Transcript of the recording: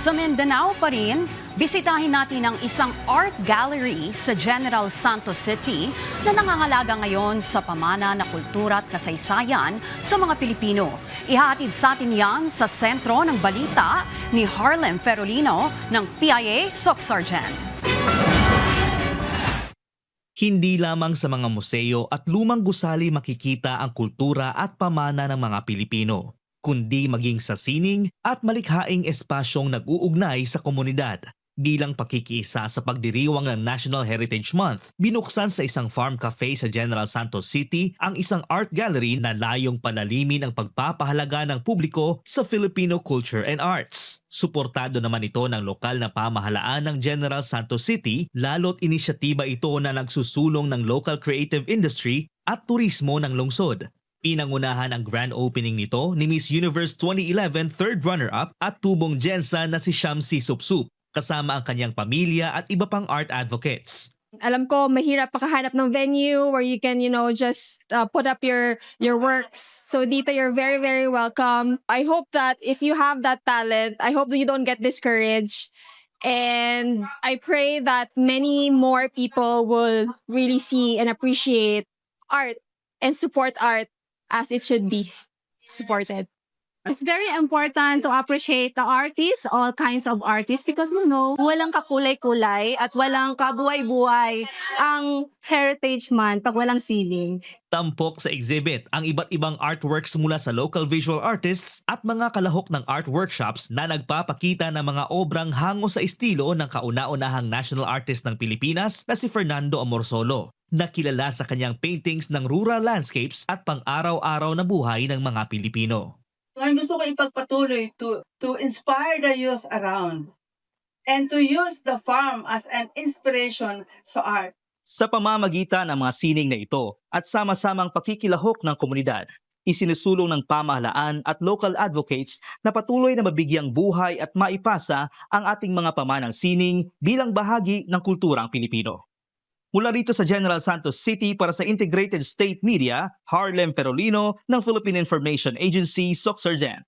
Sa Mindanao pa rin, bisitahin natin ang isang art gallery sa General Santos City na nangangalaga ngayon sa pamana na kultura at kasaysayan sa mga Pilipino. Ihahatid sa atin yan sa sentro ng balita ni Harlem Ferolino ng PIA Soc-Sargent. Hindi lamang sa mga museo at lumang gusali makikita ang kultura at pamana ng mga Pilipino, kundi maging sa sining at malikhaing espasyong nag-uugnay sa komunidad. Bilang pakikiisa sa pagdiriwang ng National Heritage Month, binuksan sa isang farm cafe sa General Santos City ang isang art gallery na layong palalimin ang pagpapahalaga ng publiko sa Filipino culture and arts. Suportado naman ito ng lokal na pamahalaan ng General Santos City, lalo't inisyatiba ito na nagsusulong ng local creative industry at turismo ng lungsod. Pinangunahan ang grand opening nito ni Miss Universe 2011 third runner-up at tubong Jensa na si Shamsi Supsup, kasama ang kanyang pamilya at iba pang art advocates. Alam ko mahirap makahanap ng venue where you can, just put up your works. So dito, you're very, very welcome. I hope that if you have that talent, I hope that you don't get discouraged. And I pray that many more people will really see and appreciate art and support art as it should be supported. It's very important to appreciate the artists, all kinds of artists, because walang kakulay-kulay at walang kabuhay-buhay ang Heritage Month pag walang sining. Tampok sa exhibit ang iba't ibang artworks mula sa local visual artists at mga kalahok ng art workshops na nagpapakita ng mga obrang hango sa estilo ng kauna-unahang national artist ng Pilipinas na si Fernando Amorsolo, na kilala sa kanyang paintings ng rural landscapes at pang-araw-araw na buhay ng mga Pilipino. Ang gusto ko ipagpatuloy to inspire the youth around and to use the farm as an inspiration sa art. Sa pamamagitan ng mga sining na ito at sama-samang pakikilahok ng komunidad, isinusulong ng pamahalaan at local advocates na patuloy na mabigyang buhay at maipasa ang ating mga pamanang sining bilang bahagi ng kulturang Pilipino. Mula rito sa General Santos City para sa Integrated State Media, Harlem Ferolino ng Philippine Information Agency, Soc-Sargent.